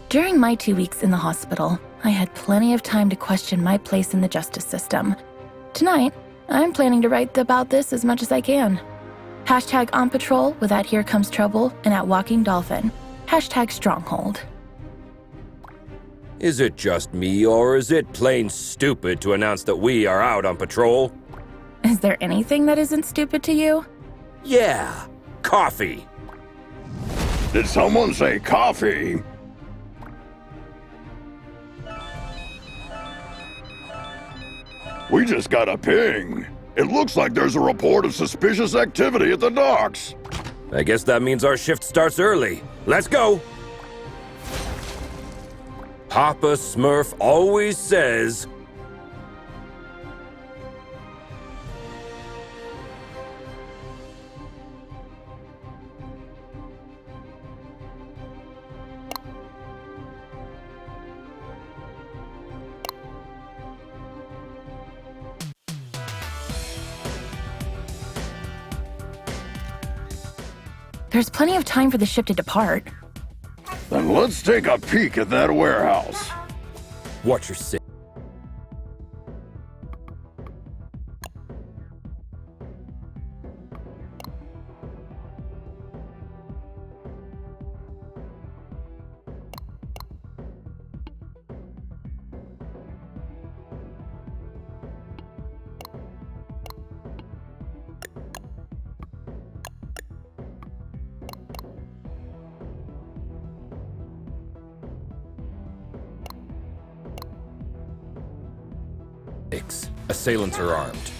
During my 2 weeks in the hospital, I had plenty of time to question my place in the justice system. Tonight, I'm planning to write about this as much as I can. Hashtag on patrol with at Here Comes Trouble and at Walking Dolphin. Hashtag Stronghold. Is it just me, or is it plain stupid to announce that we are out on patrol? Is there anything that isn't stupid to you? Yeah, coffee. Did someone say coffee? We just got a ping. It looks like there's a report of suspicious activity at the docks. I guess that means our shift starts early. Let's go! Papa Smurf always says... There's plenty of time for the ship to depart. Then let's take a peek at that warehouse. Watch your six. Assailants are armed.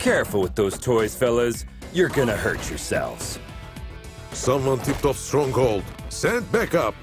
Careful with those toys, fellas. You're gonna hurt yourselves. Someone tipped off Stronghold. Send backup.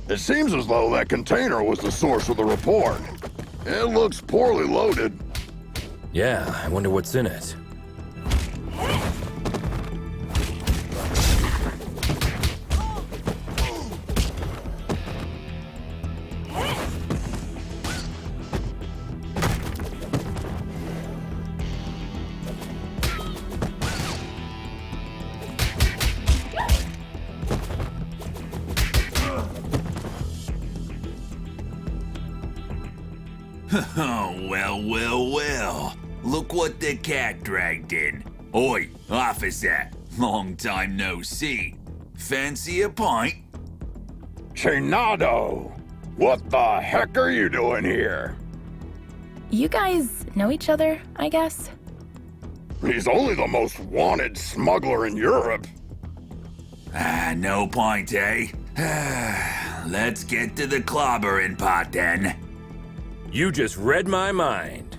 It seems as though that container was the source of the report. It looks poorly loaded. Yeah, I wonder what's in it. Oh, well. Look what the cat dragged in. Oi, officer. Long time no see. Fancy a pint? Chinado! What the heck are you doing here? You guys know each other, I guess? He's only the most wanted smuggler in Europe. No pint, eh? Let's get to the clobbering pot then. You just read my mind.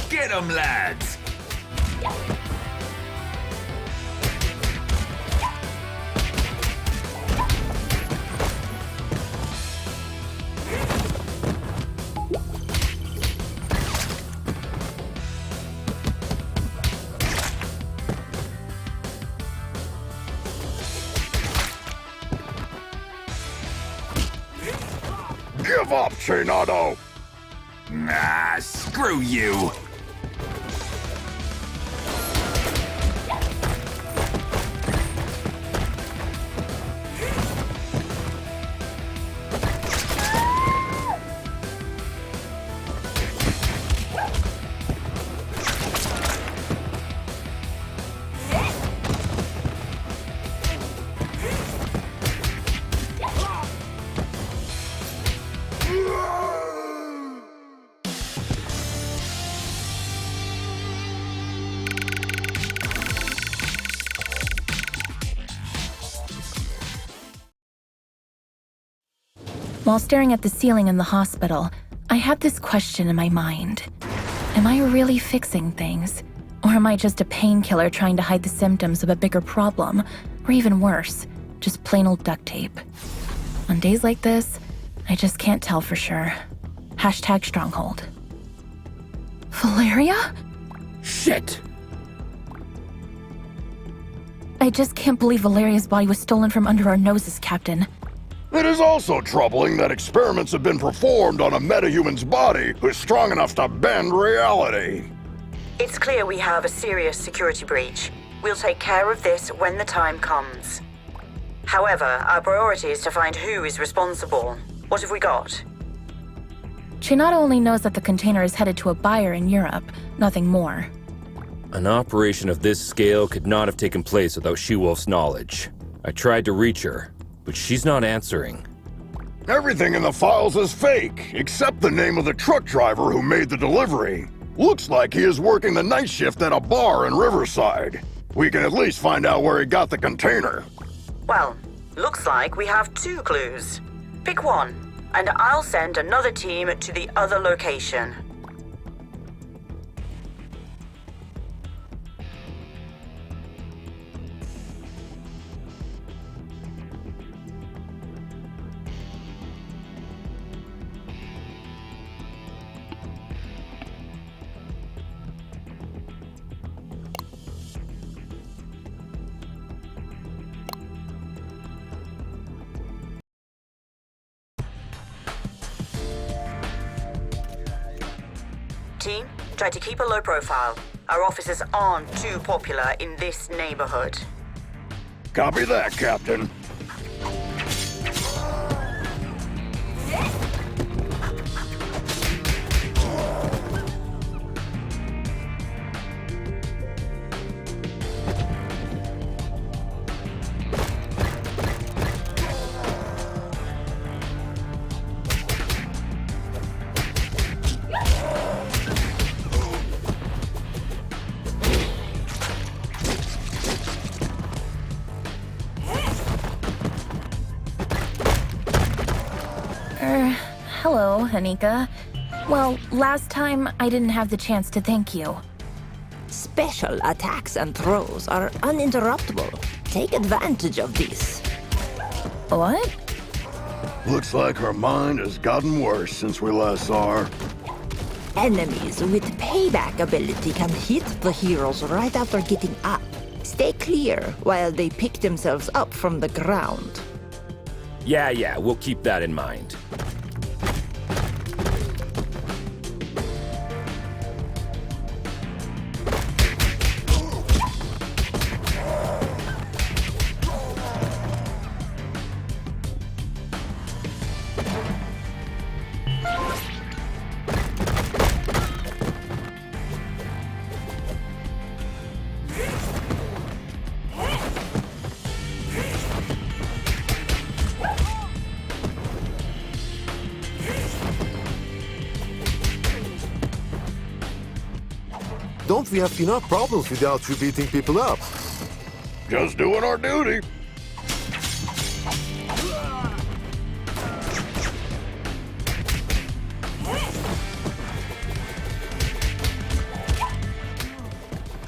Get 'em, lads! Give up, Chinado! Ah, screw you! While staring at the ceiling in the hospital, I had this question in my mind. Am I really fixing things? Or am I just a painkiller trying to hide the symptoms of a bigger problem? Or even worse, just plain old duct tape? On days like this, I just can't tell for sure. Hashtag Stronghold. Valeria? Shit! I just can't believe Valeria's body was stolen from under our noses, Captain. It is also troubling that experiments have been performed on a metahuman's body who's strong enough to bend reality. It's clear we have a serious security breach. We'll take care of this when the time comes. However, our priority is to find who is responsible. What have we got? Chinado only knows that the container is headed to a buyer in Europe, nothing more. An operation of this scale could not have taken place without She-Wolf's knowledge. I tried to reach her, but she's not answering. Everything in the files is fake, except the name of the truck driver who made the delivery. Looks like he is working the night shift at a bar in Riverside. We can at least find out where he got the container. Well, looks like we have 2 clues. Pick one, and I'll send another team to the other location. Team, try to keep a low profile. Our officers aren't too popular in this neighborhood. Copy that, Captain. Hanika. Well, last time I didn't have the chance to thank you. Special attacks and throws are uninterruptible. Take advantage of this. What? Looks like her mind has gotten worse since we last saw her. Enemies with payback ability can hit the heroes right after getting up. Stay clear while they pick themselves up from the ground. Yeah, we'll keep that in mind. Don't we have enough problems without you beating people up? Just doing our duty.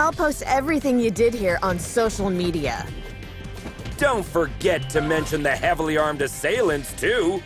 I'll post everything you did here on social media. Don't forget to mention the heavily armed assailants, too.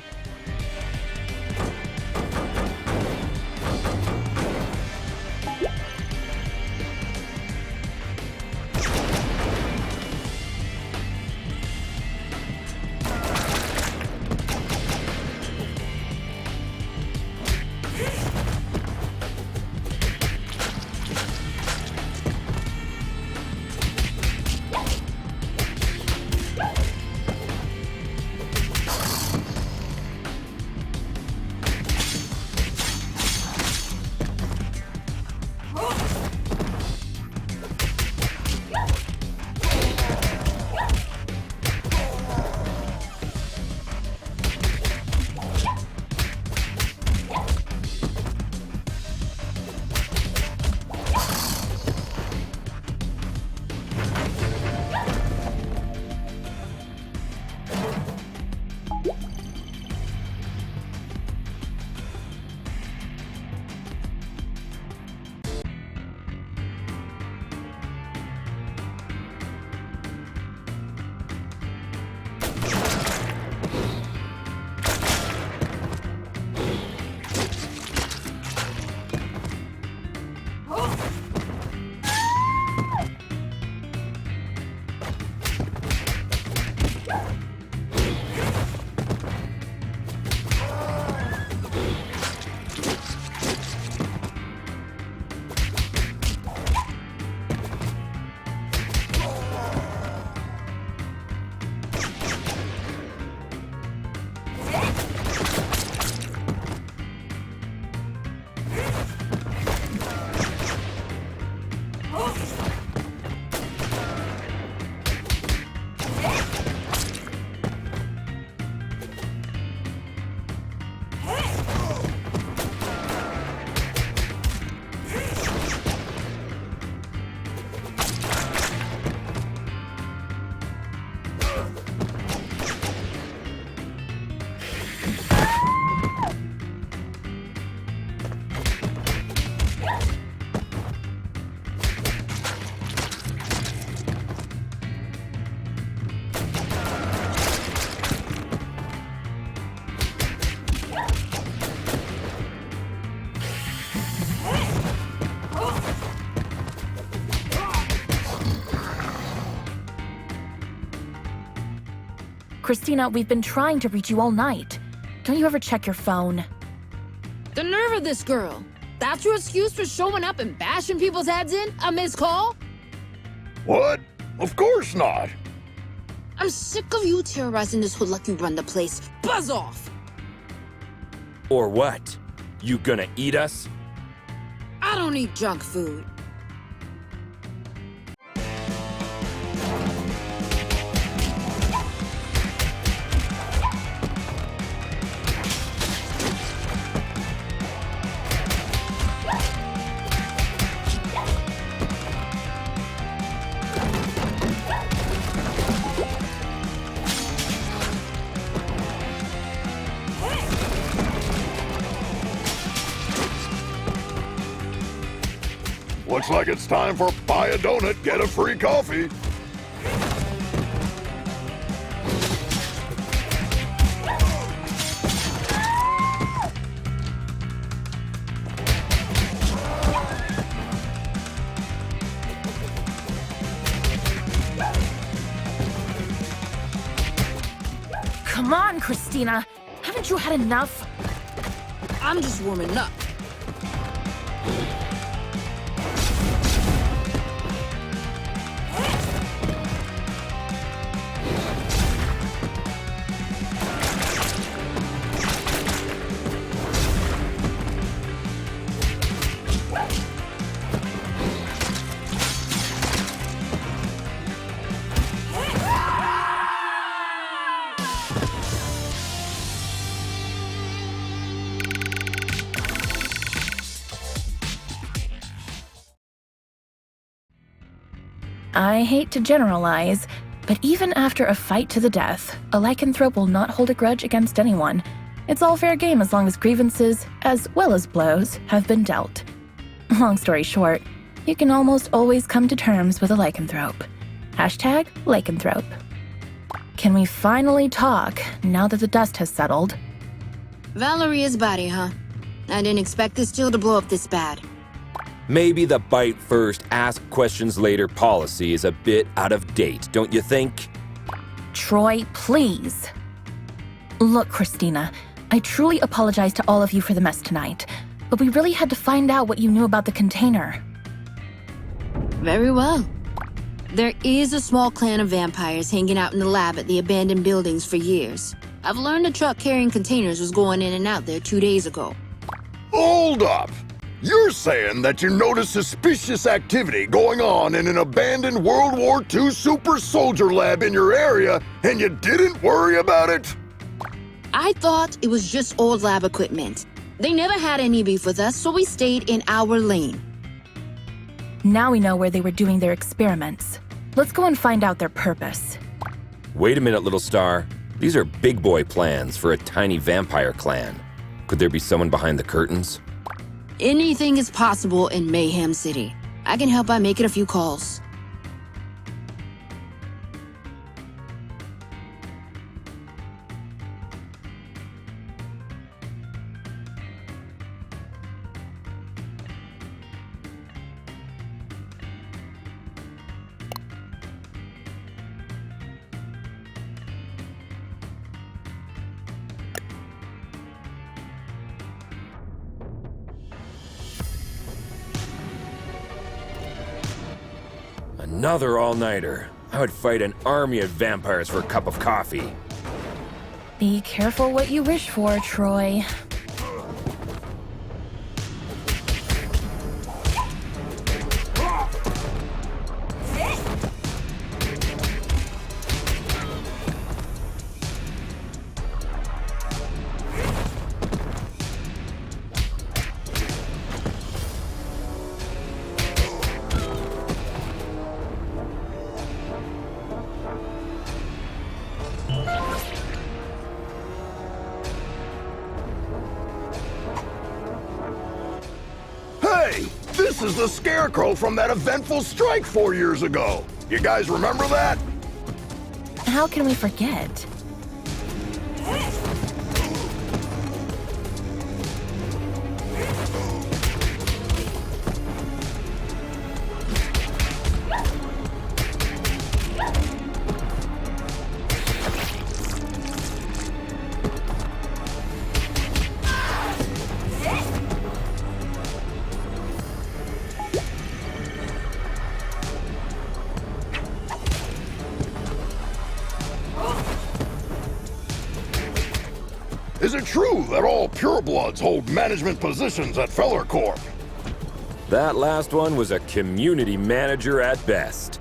Christina, we've been trying to reach you all night. Don't you ever check your phone? The nerve of this girl. That's your excuse for showing up and bashing people's heads in? A missed call? What? Of course not. I'm sick of you terrorizing this hood like you run the place. Buzz off! Or what? You gonna eat us? I don't eat junk food. Looks like it's time for buy a donut, get a free coffee. Come on, Christina. Haven't you had enough? I'm just warming up. I hate to generalize, but even after a fight to the death, a lycanthrope will not hold a grudge against anyone. It's all fair game as long as grievances, as well as blows, have been dealt. Long story short, you can almost always come to terms with a lycanthrope. Hashtag lycanthrope. Can we finally talk now that the dust has settled? Valeria's body, huh? I didn't expect this deal to blow up this bad. Maybe the bite first, ask questions later policy is a bit out of date, don't you think? Troy, please. Look, Christina, I truly apologize to all of you for the mess tonight, but we really had to find out what you knew about the container. Very well. There is a small clan of vampires hanging out in the lab at the abandoned buildings for years. I've learned a truck carrying containers was going in and out there 2 days ago. Hold up! You're saying that you noticed suspicious activity going on in an abandoned World War II super soldier lab in your area, and you didn't worry about it? I thought it was just old lab equipment. They never had any beef with us, so we stayed in our lane. Now we know where they were doing their experiments. Let's go and find out their purpose. Wait a minute, little star. These are big boy plans for a tiny vampire clan. Could there be someone behind the curtains? Anything is possible in Mayhem City. I can help by making a few calls. Another all-nighter. I would fight an army of vampires for a cup of coffee. Be careful what you wish for, Troy. This is the Scarecrow from that eventful strike 4 years ago. You guys remember that? How can we forget? Is it true that all purebloods hold management positions at Feller Corp? That last one was a community manager at best.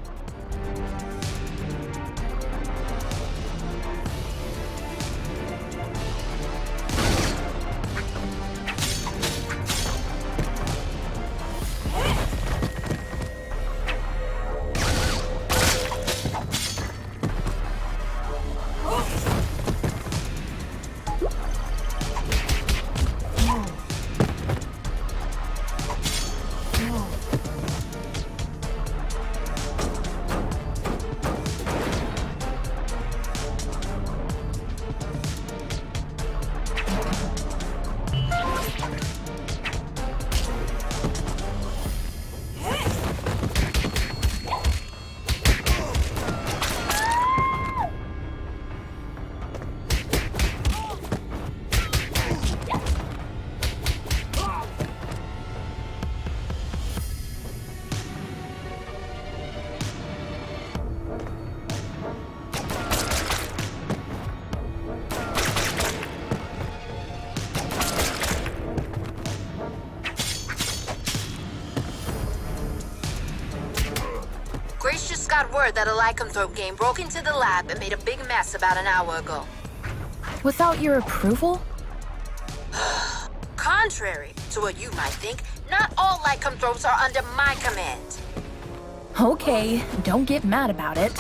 Grace just got word that a lycanthrope game broke into the lab and made a big mess about an hour ago. Without your approval? Contrary to what you might think, not all lycanthropes are under my command. Okay, don't get mad about it.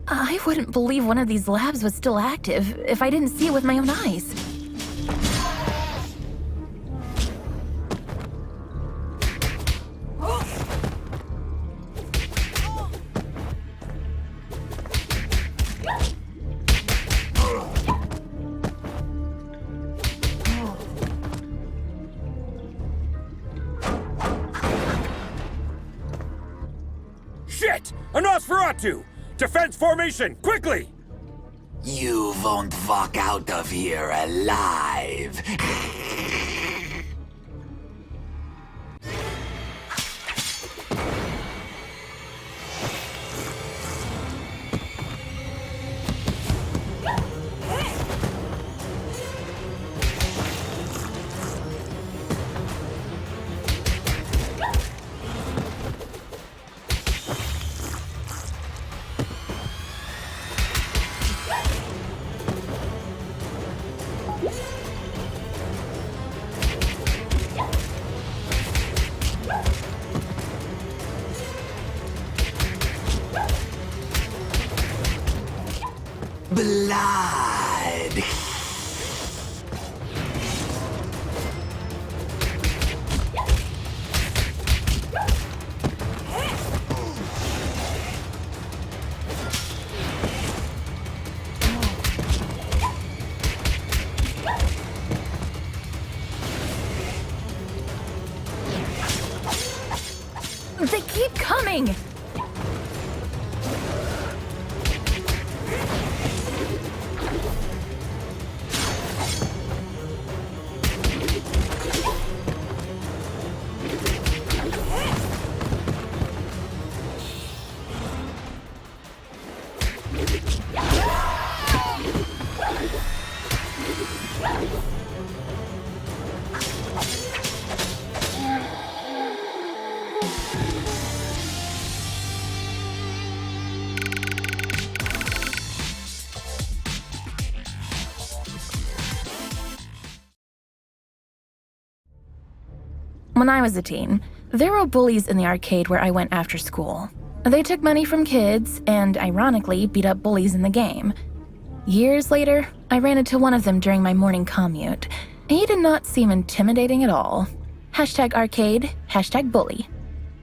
I wouldn't believe one of these labs was still active if I didn't see it with my own eyes. Shit! A Nosferatu! Defense formation, quickly! You won't walk out of here alive. Blood. They keep coming! When I was a teen, there were bullies in the arcade where I went after school. They took money from kids and, ironically, beat up bullies in the game. Years later, I ran into one of them during my morning commute. He did not seem intimidating at all. #arcade, #bully.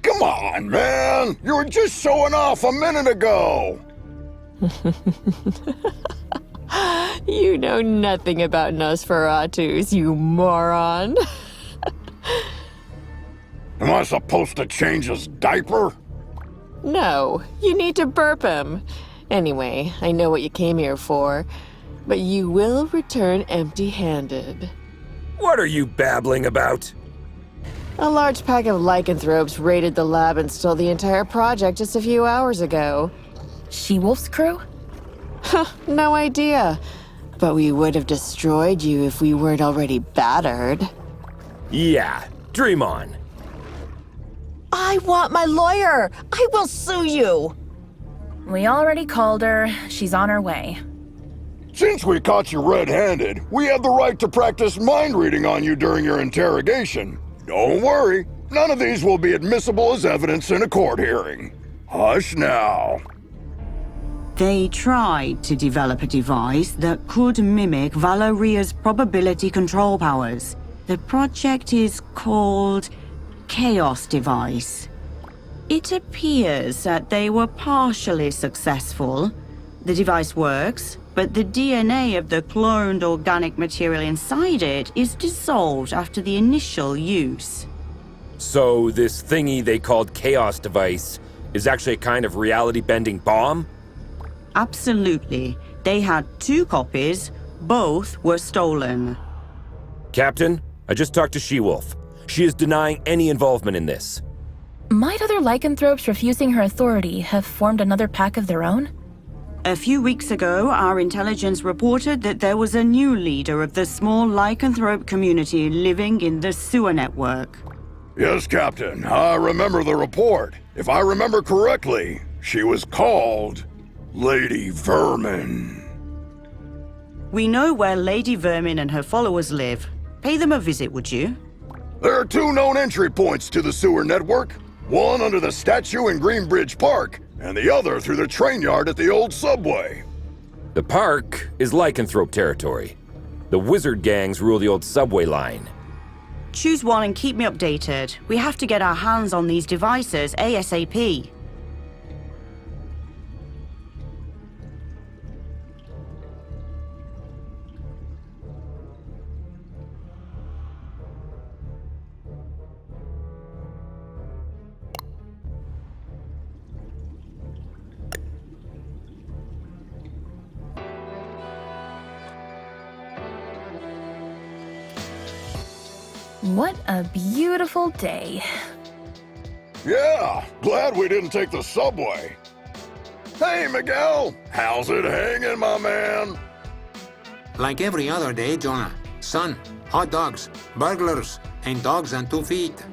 Come on, man! You were just showing off a minute ago! You know nothing about Nosferatus, you moron. Am I supposed to change his diaper? No, you need to burp him. Anyway, I know what you came here for, but you will return empty-handed. What are you babbling about? A large pack of lycanthropes raided the lab and stole the entire project just a few hours ago. She-Wolf's crew? No idea. But we would have destroyed you if we weren't already battered. Yeah, dream on. I want my lawyer! I will sue you! We already called her. She's on her way. Since we caught you red-handed, we have the right to practice mind reading on you during your interrogation. Don't worry, none of these will be admissible as evidence in a court hearing. Hush now. They tried to develop a device that could mimic Valoria's probability control powers. The project is called Chaos Device. It appears that they were partially successful. The device works, but the DNA of the cloned organic material inside it is dissolved after the initial use. So this thingy they called Chaos Device is actually a kind of reality-bending bomb? Absolutely. They had 2 copies. Both were stolen. Captain, I just talked to She-Wolf. She is denying any involvement in this. Might other lycanthropes refusing her authority have formed another pack of their own? A few weeks ago, our intelligence reported that there was a new leader of the small lycanthrope community living in the sewer network. Yes, Captain. I remember the report. If I remember correctly, she was called Lady Vermin. We know where Lady Vermin and her followers live. Pay them a visit, would you? There are 2 known entry points to the sewer network. One under the statue in Greenbridge Park, and the other through the train yard at the old subway. The park is lycanthrope territory. The wizard gangs rule the old subway line. Choose one and keep me updated. We have to get our hands on these devices ASAP. What a beautiful day. Yeah, glad we didn't take the subway. Hey, Miguel. How's it hanging, my man? Like every other day, Jonah. Sun, hot dogs, burglars, and dogs on 2 feet.